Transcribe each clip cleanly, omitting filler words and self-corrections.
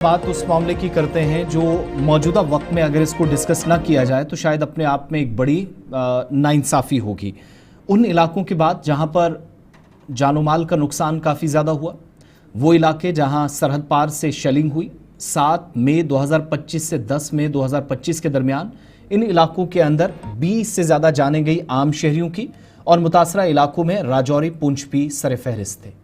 बात उस मामले की करते हैं जो मौजूदा वक्त में अगर इसको डिस्कस ना किया जाए तो शायद अपने आप में एक बड़ी नाइंसाफ़ी होगी। उन इलाकों की बात जहां पर जानो माल का नुकसान काफ़ी ज़्यादा हुआ, वो इलाके जहां सरहद पार से शेलिंग हुई 7 मई 2025 से 10 मई 2025 के दरमियान इन इलाकों के अंदर 20 से ज़्यादा जाने गई आम शहरियों की और मुतासरा इलाकों में राजौरी पुंछ भी सरफहरिस्त थे।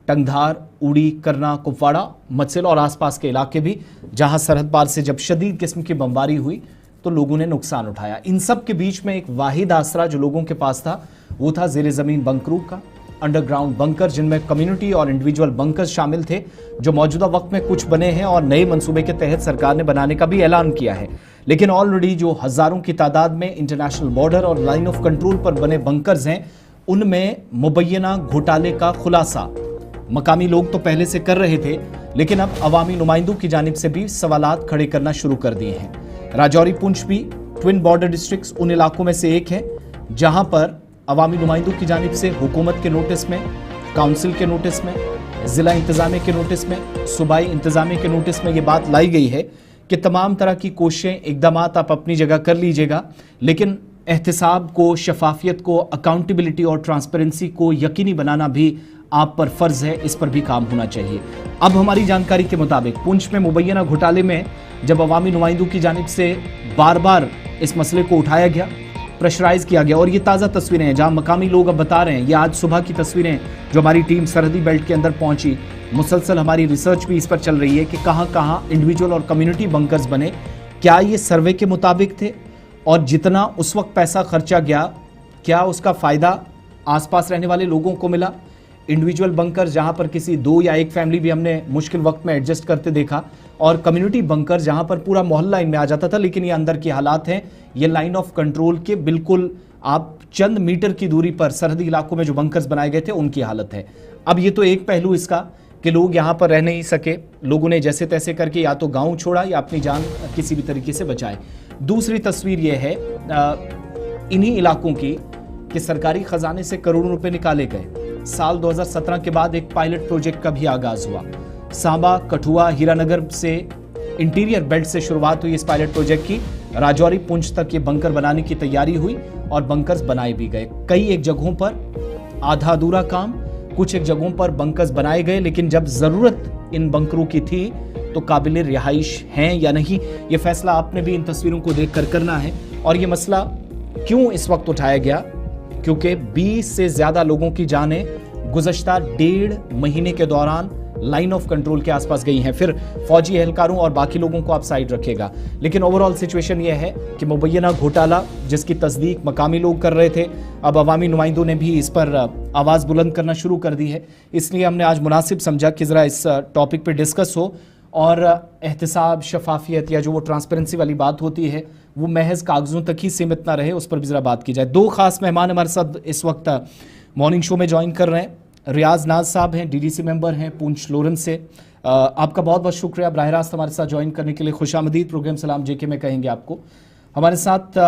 टंगधार, उड़ी, करना, कुपवाड़ा, मत्सिल और आसपास के इलाके भी जहां सरहद पार से जब शदीद किस्म की बमबारी हुई तो लोगों ने नुकसान उठाया। इन सब के बीच में एक वाहिद आसरा जो लोगों के पास था वो था ज़ेरे ज़मीन बंकरों का, अंडरग्राउंड बंकर, जिनमें कम्युनिटी और इंडिविजुअल बंकर्स शामिल थे जो मौजूदा वक्त में कुछ बने हैं और नए मंसूबे के तहत सरकार ने बनाने का भी ऐलान किया है। लेकिन ऑलरेडी जो हज़ारों की तादाद में इंटरनेशनल बॉर्डर और लाइन ऑफ कंट्रोल पर बने बंकर्स हैं उनमें मुबैना घोटाले का खुलासा मकामी लोग तो पहले से कर रहे थे, लेकिन अब अवामी नुमाइंदों की जानिब से भी सवालात खड़े करना शुरू कर दिए हैं। राजौरी पुंछ भी ट्विन बॉर्डर डिस्ट्रिक्ट्स उन इलाकों में से एक है जहां पर अवामी नुमाइंदों की जानिब से हुकूमत के नोटिस में, काउंसिल के नोटिस में, ज़िला इंतज़ामिया के नोटिस में, सूबाई इंतज़ामिया के नोटिस में ये बात लाई गई है कि तमाम तरह की कोशिशें, इकदामात आप अपनी जगह कर लीजिएगा, लेकिन एहतिसाब को, शफाफियत को, अकाउंटेबिलिटी और ट्रांसपेरेंसी को यकीनी बनाना भी आप पर फर्ज है, इस पर भी काम होना चाहिए। अब हमारी जानकारी के मुताबिक पुंछ में मुबैना घोटाले में जब अवामी नुमाइंदों की जानिब से बार बार इस मसले को उठाया गया, प्रेशराइज किया गया, और ये ताज़ा तस्वीरें हैं जहां मकामी लोग अब बता रहे हैं, ये आज सुबह की तस्वीरें जो हमारी टीम सरहदी बेल्ट के अंदर पहुंची, मुसलसल हमारी रिसर्च भी इस पर चल रही है कि कहाँ कहाँ इंडिविजुअल और कम्युनिटी बंकर्स बने, क्या ये सर्वे के मुताबिक थे, और जितना उस वक्त पैसा खर्चा गया क्या उसका फ़ायदा आसपास रहने वाले लोगों को मिला। इंडिविजुअल बंकर जहां पर किसी दो या एक फैमिली भी हमने मुश्किल वक्त में एडजस्ट करते देखा, और कम्युनिटी बंकर जहां पर पूरा मोहल्ला इनमें आ जाता था, लेकिन ये अंदर की हालात हैं, ये लाइन ऑफ कंट्रोल के बिल्कुल आप चंद मीटर की दूरी पर सरहदी इलाकों में जो बंकर्स बनाए गए थे उनकी हालत है। अब ये तो एक पहलू इसका कि लोग यहाँ पर रह नहीं सके, लोगों ने जैसे तैसे करके या तो गाँव छोड़ा या अपनी जान किसी भी तरीके से बचाए। दूसरी तस्वीर यह है इन्हीं इलाकों की कि सरकारी खजाने से करोड़ों रुपए निकाले गए। साल 2017 के बाद एक पायलट प्रोजेक्ट का भी आगाज हुआ। सांबा, कठुआ, हीरानगर से इंटीरियर बेल्ट से शुरुआत हुई इस पायलट प्रोजेक्ट की। राजौरी पुंछ तक ये बंकर बनाने की तैयारी हुई और बंकर्स बनाए भी गए। कई एक जगहों पर आधा अधूरा काम, कुछ एक जगहों पर बंकर्स बनाए गए, लेकिन जब जरूरत इन बंकरों की थी तो काबिल रिहाइश हैं या नहीं, ये फैसला आपने भी इन तस्वीरों को देखकर करना है। और ये मसला क्यों इस वक्त उठाया गया, क्योंकि 20 से ज़्यादा लोगों की जानें गुज़श्ता 1.5 महीने के दौरान लाइन ऑफ कंट्रोल के आसपास गई हैं। फिर फौजी एहलकारों और बाकी लोगों को आप साइड रखेगा, लेकिन ओवरऑल सिचुएशन यह है कि मुबैना घोटाला जिसकी तस्दीक मकामी लोग कर रहे थे, अब अवामी नुमाइंदों ने भी इस पर आवाज़ बुलंद करना शुरू कर दी है। इसलिए हमने आज मुनासिब समझा कि ज़रा इस टॉपिक पर डिस्कस हो और एहतिसाब, शफाफियत या जो वो ट्रांसपेरेंसी वाली बात होती है वो महज कागज़ों तक ही सीमित ना रहे, उस पर भी ज़रा बात की जाए। दो खास मेहमान हमारे साथ इस वक्त मॉर्निंग शो में ज्वाइन कर रहे हैं। रियाज नाज साहब हैं, डीडीसी मेंबर हैं पुंछ लोरन से। आपका बहुत बहुत शुक्रिया बराह रास्त हमारे साथ ज्वाइन करने के लिए। खुशामदीद प्रोग्राम सलाम जेके में कहेंगे आपको। हमारे साथ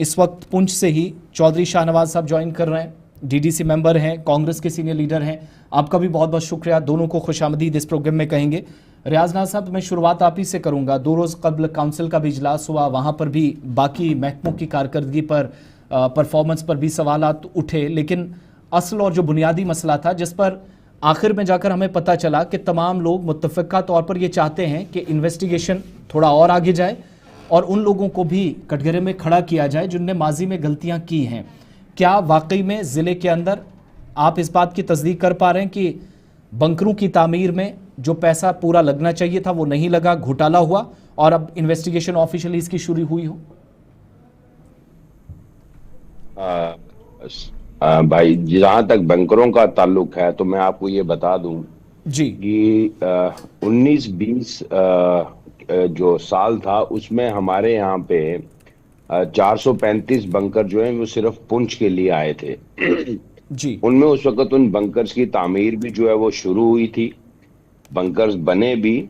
इस वक्त पुंछ से ही चौधरी शाहनवाज साहब ज्वाइन कर रहे हैं, डीडीसी मेंबर हैं, कांग्रेस के सीनियर लीडर हैं। आपका भी बहुत बहुत शुक्रिया, दोनों को खुशामदीद इस प्रोग्राम में कहेंगे। रियाज नाज साहब, मैं शुरुआत आप ही से करूंगा। 2 रोज़ कबल काउंसिल का भी इजलास हुआ, वहाँ पर भी बाकी महकमों की कारकर्दगी पर, परफॉर्मेंस पर भी सवालात उठे, लेकिन असल और जो बुनियादी मसला था जिस पर आखिर में जाकर हमें पता चला कि तमाम लोग मुत्तफ़िक़ा तौर पर ये चाहते हैं कि इन्वेस्टिगेशन थोड़ा और आगे जाए और उन लोगों को भी कटघरे में खड़ा किया जाए जिनने माजी में गलतियाँ की हैं। क्या वाकई में ज़िले के अंदर आप इस बात की तस्दीक कर पा रहे हैं कि बंकरों की तामीर में जो पैसा पूरा लगना चाहिए था वो नहीं लगा, घोटाला हुआ और अब इन्वेस्टिगेशन ऑफिशियली इसकी शुरू हुई हो? भाई, जहां तक बंकरों का ताल्लुक है तो मैं आपको ये बता दूं जी कि 19-20 जो साल था उसमें हमारे यहाँ पे 435 बंकर जो हैं वो सिर्फ पुंछ के लिए आए थे जी। उनमें उस वक्त उन बंकर्स की तामीर भी जो है वो शुरू हुई थी, बंकर्स बने भी,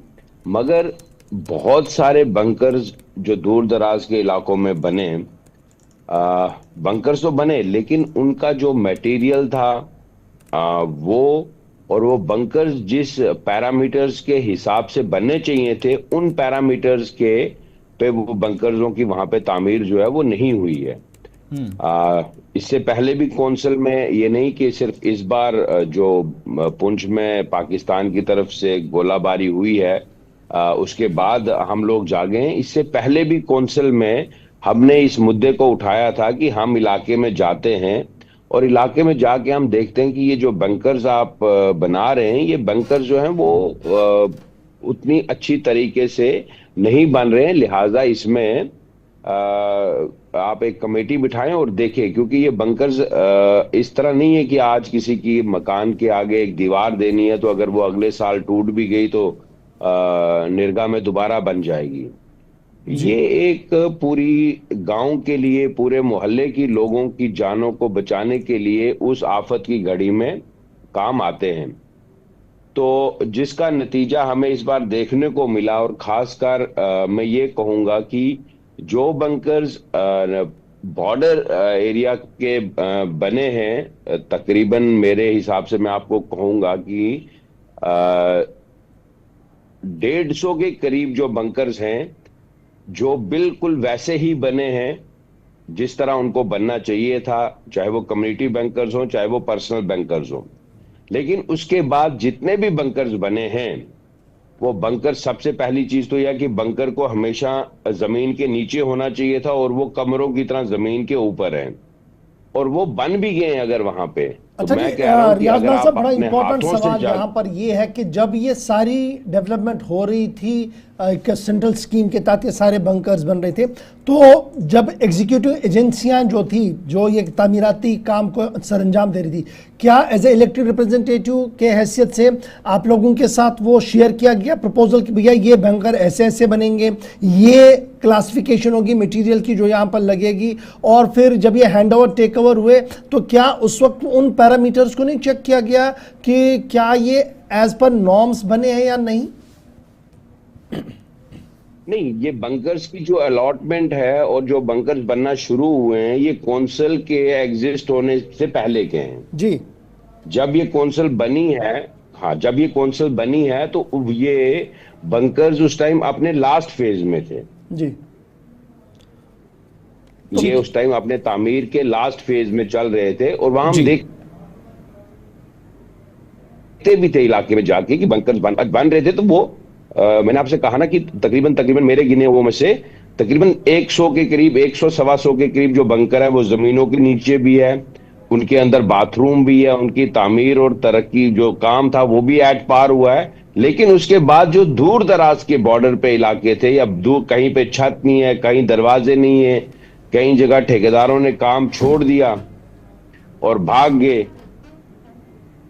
मगर बहुत सारे बंकर्स जो दूर दराज के इलाकों में बने, बंकर्स तो बने लेकिन उनका जो मटेरियल था वो और वो बंकर्स जिस पैरामीटर्स के हिसाब से बनने चाहिए थे, उन पैरामीटर्स के पे वो बंकर्सों की वहां पे तामीर जो है वो नहीं हुई है। आ, इससे पहले भी कौंसिल में, ये नहीं कि सिर्फ इस बार जो पुंछ में पाकिस्तान की तरफ से गोलाबारी हुई है, उसके बाद हम लोग जागे हैं। इससे पहले भी कौंसिल में हमने इस मुद्दे को उठाया था कि हम इलाके में जाते हैं और इलाके में जाके हम देखते हैं कि ये जो बंकर्स आप बना रहे हैं, ये बंकर्स जो हैं वो उतनी अच्छी तरीके से नहीं बन रहे हैं। लिहाजा इसमें आप एक कमेटी बिठाएं और देखें, क्योंकि ये बंकर्स इस तरह नहीं है कि आज किसी की मकान के आगे एक दीवार देनी है तो अगर वो अगले साल टूट भी गई तो निरगा में दोबारा बन जाएगी। ये एक पूरी गांव के लिए, पूरे मोहल्ले की लोगों की जानों को बचाने के लिए उस आफत की घड़ी में काम आते हैं। तो जिसका नतीजा हमें इस बार देखने को मिला, और खासकर मैं ये कहूंगा कि जो बंकर्स बॉर्डर एरिया के बने हैं, तकरीबन मेरे हिसाब से मैं आपको कहूंगा कि 150 के करीब जो बंकर्स हैं, जो बिल्कुल वैसे ही बने हैं जिस तरह उनको बनना चाहिए था, चाहे वो कम्युनिटी बैंकर्स हो चाहे वो पर्सनल बैंकर्स हो। लेकिन उसके बाद जितने भी बंकर्स बने हैं, वो बंकर, सबसे पहली चीज तो यह कि बंकर को हमेशा जमीन के नीचे होना चाहिए था और वो कमरों की तरह जमीन के ऊपर है, और वो बन भी गए अगर वहां पे। अच्छा तो मैं जी, कह रहा हूं कि रियाज अगर भाई आप साहब, बड़ा अपने इंपॉर्टेंट हाथों सवाल से यहाँ पर ये है कि जब ये सारी डेवलपमेंट हो रही थी, एक सेंट्रल स्कीम के तहत ये सारे बंकर्स बन रहे थे, तो जब एग्जीक्यूटिव एजेंसियां जो थी, जो ये तामीराती काम को सरंजाम दे रही थी, क्या एज ए इलेक्टेड रिप्रेजेंटेटिव के हैसियत से आप लोगों के साथ वो शेयर किया गया प्रपोजल कि भैया ये बंकर ऐसे ऐसे बनेंगे, ये क्लासिफिकेशन होगी मटेरियल की जो यहाँ पर लगेगी, और फिर जब ये हैंड ओवर टेक ओवर हुए तो क्या उस वक्त उन पैरामीटर्स को नहीं चेक किया गया कि क्या ये एज पर नॉर्म्स बने हैं या नहीं? नहीं, ये बंकर्स की जो अलॉटमेंट है और जो बंकर्स बनना शुरू हुए हैं, ये कौंसिल के एग्जिस्ट होने से पहले के हैं जी। जब ये कौंसिल बनी है, हाँ, जब ये कौंसिल बनी है तो ये बंकर्स उस टाइम अपने लास्ट फेज में थे जी। ये उस टाइम अपने तामीर के लास्ट फेज में चल रहे थे, और वहां हम जी। देखते भी थे इलाके में जाके कि बंकर्स बन रहे थे। तो वो मैंने आपसे कहा ना कि तकरीबन मेरे गिने हुए में से तकरीबन 100 के करीब, 100 सवा 100 के करीब जो बंकर है वो जमीनों के नीचे भी है, उनके अंदर बाथरूम भी है, उनकी तामीर और तरक्की जो काम था वो भी एट पार हुआ है। लेकिन उसके बाद जो दूर दराज के बॉर्डर पे इलाके थे, या दूर कहीं पे छत नहीं है, कहीं दरवाजे नहीं है, कई जगह ठेकेदारों ने काम छोड़ दिया और भाग गए,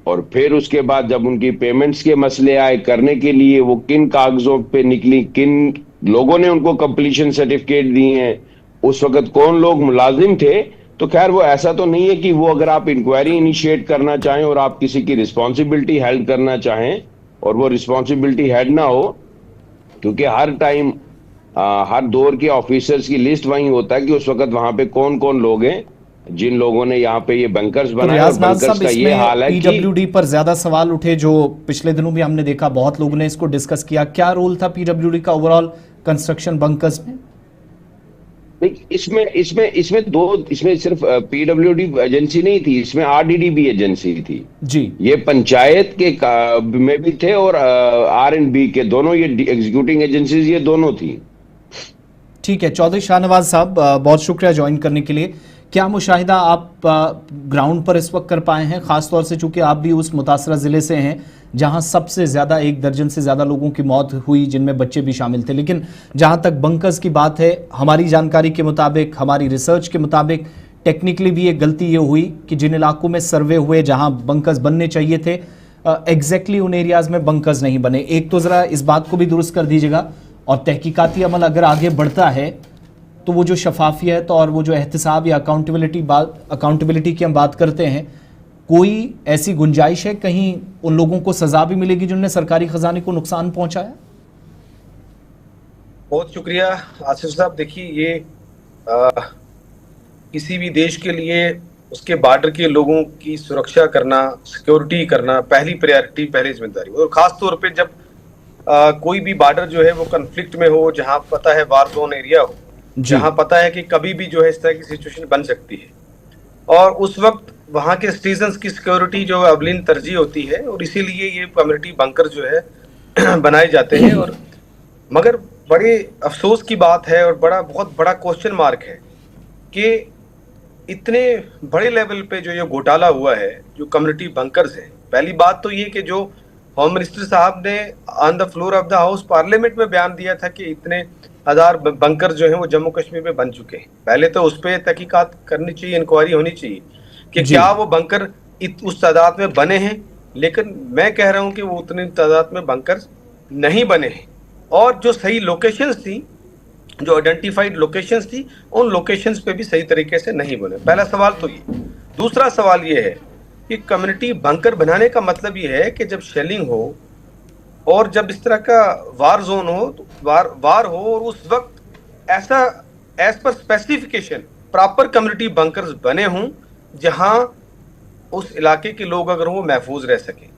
और फिर उसके बाद जब उनकी पेमेंट्स के मसले आए करने के लिए, वो किन कागजों पे निकली, किन लोगों ने उनको कंप्लीशन सर्टिफिकेट दिए हैं, उस वक्त कौन लोग मुलाजिम थे। तो खैर वो ऐसा तो नहीं है कि वो अगर आप इंक्वायरी इनिशिएट करना चाहें और आप किसी की रिस्पॉन्सिबिलिटी हेल्ड करना चाहें और वो रिस्पॉन्सिबिलिटी हेड ना हो, क्योंकि हर टाइम हर दौर के ऑफिसर्स की लिस्ट वही होता है कि उस वक्त वहां पे कौन कौन लोग हैं जिन लोगों ने यहाँ पे ये बंकर्स बनाए। और बंकर्स का ये हाल है कि पीडब्ल्यूडी पर ज्यादा सवाल उठे, जो पिछले दिनों भी हमने देखा, बहुत लोगों ने इसको डिस्कस किया। क्या रोल था पीडब्ल्यूडी का ओवरऑल कंस्ट्रक्शन बंकर्स में? इसमें सिर्फ पीडब्ल्यूडी एजेंसी नहीं थी, इसमें आरडीडी भी एजेंसी थी जी। ये पंचायत के में भी थे और आरएंडबी के दोनों, ये एग्जीक्यूटिंग एजेंसीज ये दोनों थी। ठीक है चौधरी शाहनवाज साहब, बहुत शुक्रिया ज्वाइन करने के लिए। क्या मुशाहिदा आप ग्राउंड पर इस वक्त कर पाए हैं, खासतौर से चूंकि आप भी उस मुतासरा जिले से हैं जहां सबसे ज्यादा 1 दर्जन से ज्यादा लोगों की मौत हुई, जिनमें बच्चे भी शामिल थे। लेकिन जहां तक बंकर्स की बात है, हमारी जानकारी के मुताबिक, हमारी रिसर्च के मुताबिक, टेक्निकली भी एक गलती ये हुई कि जिन इलाकों में सर्वे हुए जहां बंकर्स बनने चाहिए थे, एग्जैक्टली उन एरियाज में बंकर्स नहीं बने। एक तो जरा इस बात को भी दुरुस्त कर दीजिएगा, और तहकीकाती अमल अगर आगे बढ़ता है तो वो जो शफाफियत और वो जो एहतसाब या अकाउंटेबिलिटी की हम बात करते हैं, कोई ऐसी गुंजाइश है कहीं उन लोगों को सजा भी मिलेगी जिन्होंने सरकारी खजाने को नुकसान पहुंचाया? बहुत शुक्रिया आसिफ साहब। देखिए, ये किसी भी देश के लिए उसके बॉर्डर के लोगों की सुरक्षा करना, सिक्योरिटी करना पहली प्रायोरिटी, पहली जिम्मेदारी। और खास तौर पे जब कोई भी बॉर्डर जो है वो कन्फ्लिक्ट में हो, जहां पता है वार जोन एरिया हो, जहां पता है कि कभी भी जो है इस तरह की सिचुएशन बन सकती है, और उस वक्त वहां के सिटीजन्स की सिक्योरिटी जो अवलीन तरजीह होती है, और इसीलिए ये कम्युनिटी बंकर जो है बनाए जाते हैं। और मगर बड़े अफसोस की बात है और बहुत बड़ा क्वेश्चन मार्क है कि इतने बड़े लेवल पे जो ये घोटाला हुआ है, जो कम्युनिटी बंकर्स हैं। पहली बात तो ये कि जो होम मिनिस्टर साहब ने on the floor of the house parliament में बयान दिया था कि इतने हजार बंकर जो हैं वो जम्मू कश्मीर में बन चुके हैं, पहले तो उस पर तहकीकात करनी चाहिए, इंक्वायरी होनी चाहिए कि क्या वो बंकर उस तादाद में बने हैं। लेकिन मैं कह रहा हूं कि वो उतनी तादाद में बंकर नहीं बने हैं, और जो सही लोकेशंस थी, जो आइडेंटिफाइड लोकेशंस थी, उन लोकेशंस पे भी सही तरीके से नहीं बने। पहला सवाल तो ये। दूसरा सवाल ये है कि कम्युनिटी बंकर बनाने का मतलब ये है कि जब शेलिंग हो और जब इस तरह का वार जोन हो, तो वार हो, और उस वक्त ऐसा as per specification proper community bunkers बने हों जहां उस इलाके के लोग अगर वो महफूज रह सकें।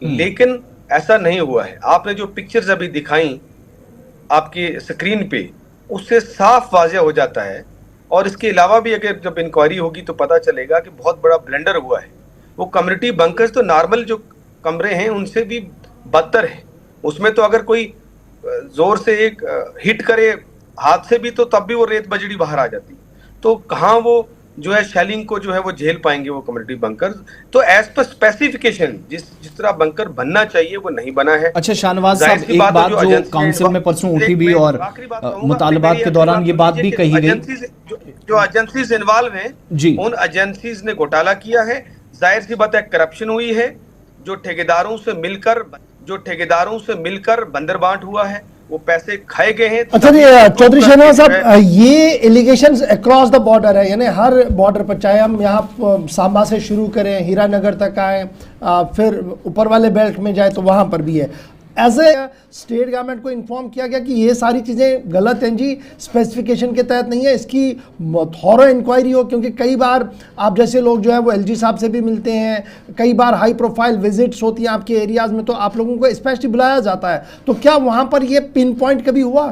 लेकिन ऐसा नहीं हुआ है। आपने जो पिक्चर्स अभी दिखाई आपकी स्क्रीन पे, उससे साफ वाज़ेह हो जाता है। और इसके अलावा भी अगर जब इंक्वायरी होगी तो पता चलेगा कि बहुत बड़ा ब्लेंडर हुआ है। वो कम्युनिटी बंकर्स तो नॉर्मल जो कमरे हैं उनसे भी बदतर है। उसमें तो अगर कोई जोर से एक हिट करे हाथ से भी, तो तब भी वो रेत बजड़ी बाहर आ जाती। तो कहाँ वो जो है शेलिंग को जो है वो झेल पाएंगे वो कम्युनिटी बंकर। तो एज पर स्पेसिफिकेशन जिस तरह बंकर बनना चाहिए वो नहीं बना है। अच्छा शाहनवाज साहब, एक बात जो काउंसिल में परसों उठी भी और मुतालबात के दौरान ये बात भी कही गई, जो एजेंसीज इन्वॉल्व हैं जी, उन एजेंसीज ने घोटाला किया है। जाहिर सी बात है करप्शन हुई है। जो ठेकेदारों से मिलकर बंदरबांट हुआ है, वो पैसे खाए गए हैं। अच्छा जी, चौधरी शाहनवाज साहब, ये एलिगेशंस अक्रॉस द बॉर्डर है, यानी हर बॉर्डर पर, चाहे हम यहाँ सांबा से शुरू करें, हीरानगर तक आए, फिर ऊपर वाले बेल्ट में जाए तो वहाँ पर भी है। एज ए स्टेट गवर्नमेंट को इन्फॉर्म किया गया कि ये सारी चीज़ें गलत हैं जी, स्पेसिफिकेशन के तहत नहीं है, इसकी थॉरो इंक्वायरी हो। क्योंकि कई बार आप जैसे लोग जो है वो एलजी साहब से भी मिलते हैं, कई बार हाई प्रोफाइल विजिट्स होती हैं आपके एरियाज़ में, तो आप लोगों को स्पेशली बुलाया जाता है। तो क्या वहाँ पर ये पिन पॉइंट कभी हुआ?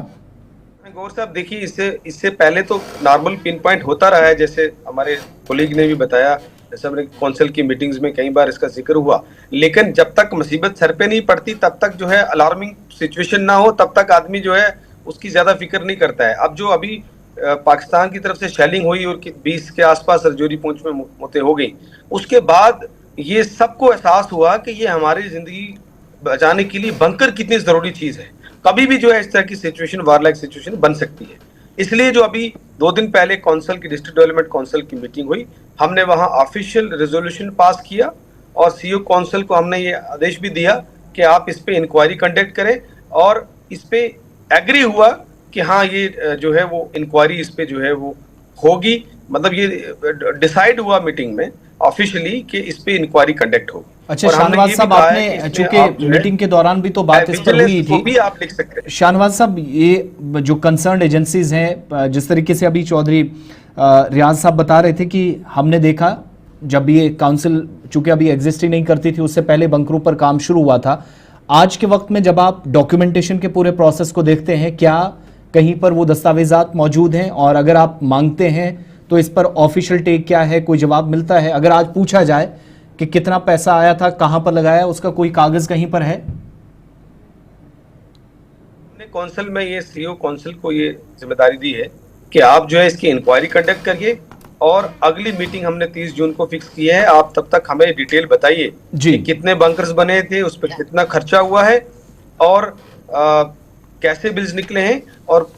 गौर साहब देखिए, इससे पहले तो नॉर्मल पिन पॉइंट होता रहा है। जैसे हमारे कोलीग ने भी बताया, जैसे हमने कौंसिल की मीटिंग्स में कई बार इसका जिक्र हुआ। लेकिन जब तक मुसीबत सर पे नहीं पड़ती तब तक जो है अलार्मिंग सिचुएशन ना हो, तब तक आदमी जो है उसकी ज्यादा फिक्र नहीं करता है। अब जो अभी पाकिस्तान की तरफ से शेलिंग हुई और 20 के आसपास रजौरी पुंछ में मौतें हो गई, उसके बाद ये सबको एहसास हुआ कि ये हमारी जिंदगी बचाने के लिए बंकर कितनी जरूरी चीज है। कभी भी जो है इस तरह की सिचुएशन, वार लाइक सिचुएशन बन सकती है। इसलिए जो अभी 2 दिन पहले कौंसिल की, डिस्ट्रिक्ट डेवलपमेंट काउंसिल की मीटिंग हुई, हमने वहां ऑफिशियल रेजोल्यूशन पास किया और सीईओ काउंसिल को हमने ये आदेश भी दिया कि आप इस पे इंक्वायरी कंडक्ट करें। और इस पे एग्री हुआ कि हाँ ये जो है वो इंक्वायरी इस पे जो है वो होगी। मतलब ये डिसाइड हुआ मीटिंग में ऑफिशियली कि इस पे इंक्वायरी कंडक्ट होगी। अच्छा शाहनवाज साहब, आपने चूंकि मीटिंग के दौरान भी तो बात इस पर हुई थी, भी आप लिख सकते हैं। शाहनवाज साहब, ये जो कंसर्न एजेंसीज हैं, जिस तरीके से अभी चौधरी रियाज साहब बता रहे थे कि हमने देखा जब ये काउंसिल चूंकि अभी एग्जिस्ट ही नहीं करती थी, उससे पहले बंकरों पर काम शुरू हुआ था। आज के वक्त में जब आप डॉक्यूमेंटेशन के पूरे प्रोसेस को देखते हैं, क्या कहीं पर वो दस्तावेजात मौजूद हैं? और अगर आप मांगते हैं तो इस पर ऑफिशियल टेक क्या है, कोई जवाब मिलता है? अगर आज पूछा जाए कि कितना पैसा आया था, कहां पर लगाया, उसका कोई कागज कहीं पर है? हमने काउंसिल में ये सीईओ काउंसिल को ये जिम्मेदारी दी है कि आप जो है इसकी इंक्वायरी कंडक्ट करिए, और अगली मीटिंग हमने 30 जून को फिक्स की है। आप तब तक हमें डिटेल बताइए कि कितने बंकर्स बने थे, उस पर कितना खर्चा हुआ है, और कैसे बिल्स निकले हैं, और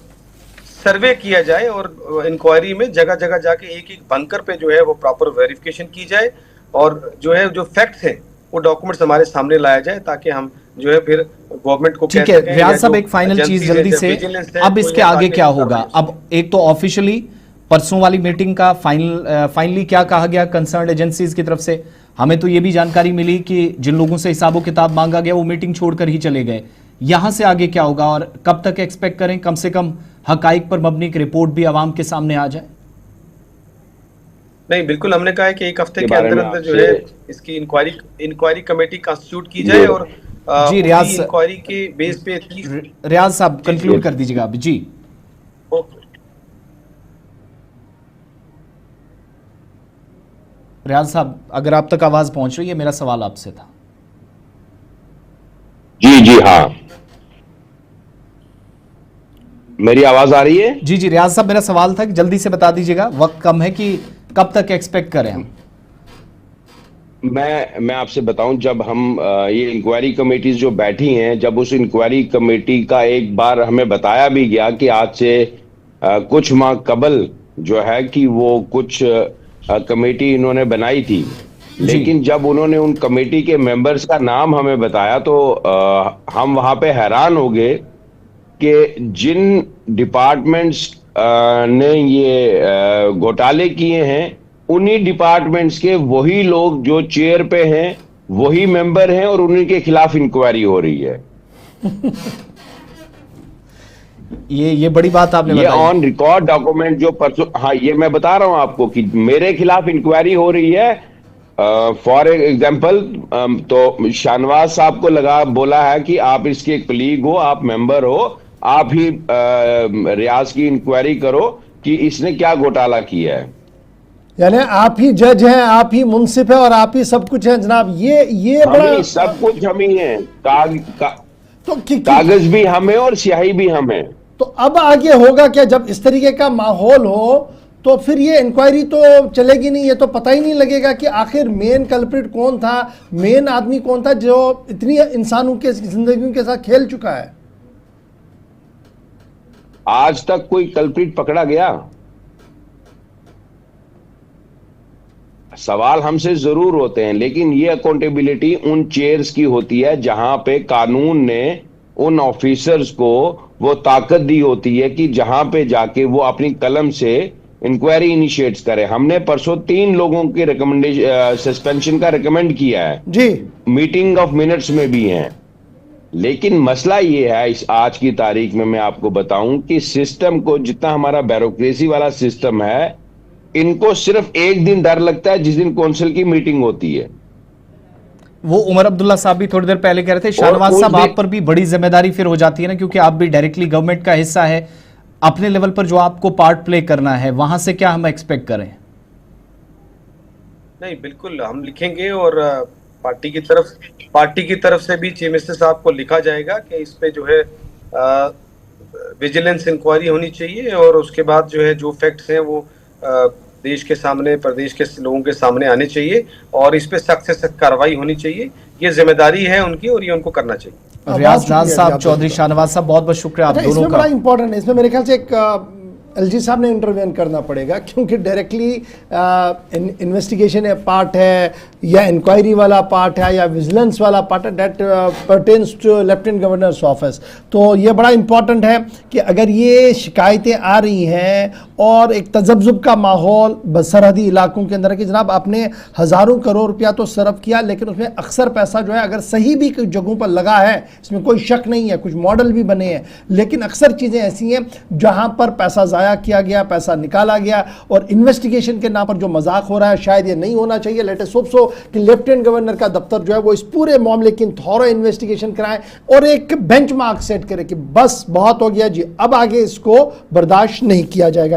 सर्वे किया जाए और इंक्वायरी में जगह जगह जाके एक एक बंकर पे जो है वो प्रॉपर वेरिफिकेशन की जाए, और जो है जो फैक्ट्स हैं वो डॉक्यूमेंट्स हमारे सामने लाया जाए, ताकि हम जो है फिर गवर्नमेंट को ठीक है। रियाज साहब, एक फाइनल चीज जल्दी से, अब इसके आगे क्या होगा? अब एक तो ऑफिशियली परसों वाली मीटिंग का फाइनली क्या कहा गया कंसर्न एजेंसीज की तरफ से? हमें तो ये भी जानकारी मिली कि जिन लोगों से हिसाबो किताब मांगा गया वो मीटिंग छोड़कर ही चले गए। यहां से आगे क्या होगा और कब तक एक्सपेक्ट करें कम से कम हकाइक पर मबनी की रिपोर्ट भी आवाम के सामने आ जाए? नहीं, बिल्कुल हमने कहा है कि एक हफ्ते के के बारे अंदर में अंदर जो आपसे है इसकी इंक्वायरी कमेटी कंस्टिट्यूट की जाए और जी, रियाज इंक्वायरी के बेस पे रियाज साहब कंक्लूड कर दीजिएगा अभी जी। ओके। रियाज साहब अगर आप तक आवाज पहुंच रही है, मेरा सवाल आपसे था। जी जी हाँ, मेरी आवाज आ रही है? जी जी रियाज साहब, मेरा सवाल था कि जल्दी से बता दीजिएगा, वक्त कम है, कि कब तक एक्सपेक्ट करें हम? मैं आपसे बताऊं, जब हम ये इंक्वायरी कमेटीज जो बैठी हैं, जब उस इंक्वायरी कमेटी का एक बार हमें बताया भी गया कि आज से कुछ माह कबल जो है कि वो कुछ कमेटी इन्होंने बनाई थी, लेकिन जब उन्होंने उन कमेटी के मेंबर्स का नाम हमें बताया तो हम वहां पे हैरान हो गए कि जिन डिपार्टमेंट्स ने ये घोटाले किए हैं, उन्हीं डिपार्टमेंट्स के वही लोग जो चेयर पे हैं, वही मेंबर हैं और उन्हीं के खिलाफ इंक्वायरी हो रही है। ये बड़ी बात आपने ये बताई। ऑन रिकॉर्ड डॉक्यूमेंट जो परसों, हाँ ये मैं बता रहा हूं आपको कि मेरे खिलाफ इंक्वायरी हो रही है। फॉर एग्जाम्पल तो शाहनवाज साहब को बोला है कि आप इसके एक कलीग हो, आप मेंबर हो, आप ही रियाज की इंक्वायरी करो कि इसने क्या घोटाला किया है। यानी आप ही जज हैं, आप ही मुंसिफ है और आप ही सब कुछ है जनाब। ये बड़ा सब कुछ हम ही है, तो कागज भी हम है और स्याही भी हम है। तो अब आगे होगा क्या जब इस तरीके का माहौल हो? तो फिर ये इंक्वायरी तो चलेगी नहीं, ये तो पता ही नहीं लगेगा कि आखिर मेन कल्प्रिट कौन था, मेन आदमी कौन था जो इतनी इंसानों के जिंदगियों के साथ खेल चुका है। आज तक कोई कल्प्रिट पकड़ा गया? सवाल हमसे जरूर होते हैं, लेकिन ये अकाउंटेबिलिटी उन चेयर्स की होती है जहां पे कानून ने उन ऑफिसर्स को वो ताकत दी होती है कि जहां पे जाके वो अपनी कलम से इंक्वायरी इनिशिएट करे। हमने परसों 3 लोगों के रिकमेंडेशन सस्पेंशन का रिकमेंड किया है जी, मीटिंग ऑफ मिनट्स में भी हैं। लेकिन मसला ये है इस आज की तारीख में, मैं आपको बताऊं कि सिस्टम को, जितना हमारा ब्यूरोक्रेसी वाला सिस्टम है, इनको सिर्फ एक दिन डर लगता है जिस दिन कौंसिल की मीटिंग होती है। वो उमर अब्दुल्ला साहब भी थोड़ी देर पहले कह रहे थे, शाहनवाज साहब आप पर भी बड़ी जिम्मेदारी फिर हो जाती है ना, क्योंकि आप भी डायरेक्टली गवर्नमेंट का हिस्सा है, अपने लेवल पर जो आपको पार्ट प्ले करना है, वहां से क्या हम एक्सपेक्ट करें? नहीं, बिल्कुल हम लिखेंगे और पार्टी की तरफ से भी चीफ मिनिस्टर साहब को लिखा जाएगा कि इस पे जो है विजिलेंस इंक्वायरी होनी चाहिए और उसके बाद जो है जो फैक्ट्स हैं वो देश के सामने, प्रदेश के लोगों के सामने आने चाहिए और इस पे सख्त से सख्त कार्रवाई होनी चाहिए। ये जिम्मेदारी है उनकी और ये उनको करना चाहिए। रियाज नाज साहब, चौधरी शाहनवाज साहब, बहुत बहुत शुक्रिया आप दोनों का। बड़ा इंपॉर्टेंट है इसमें, मेरे ख्याल से एक एलजी साहब ने इंटरवेन करना पड़ेगा, क्योंकि डायरेक्टली इन्वेस्टिगेशन पार्ट है या इंक्वायरी वाला पार्ट है या विजिलेंस वाला पार्ट है, that pertains to lieutenant governor's office. तो ये बड़ा इंपॉर्टेंट है कि अगर ये शिकायतें आ रही हैं और एक तजब्जुब का माहौल सरहदी इलाकों के अंदर है कि जनाब आपने हज़ारों करोड़ रुपया तो सर्व किया, लेकिन उसमें अक्सर पैसा जो है अगर सही भी कुछ जगहों पर लगा है, इसमें कोई शक नहीं है, कुछ मॉडल भी बने हैं, लेकिन अक्सर चीज़ें ऐसी हैं जहां पर पैसा ज़ाया किया गया, पैसा निकाला गया और इन्वेस्टिगेशन के नाम पर जो मजाक हो रहा है, शायद ये नहीं होना चाहिए। लेटेस्ट होप सो कि लेफ्टिनेंट गवर्नर का दफ्तर जो है वो इस पूरे मामले की थॉरो इन्वेस्टिगेशन कराए और एक बेंचमार्क सेट करे कि बस बहुत हो गया जी, अब आगे इसको बर्दाश्त नहीं किया जाएगा।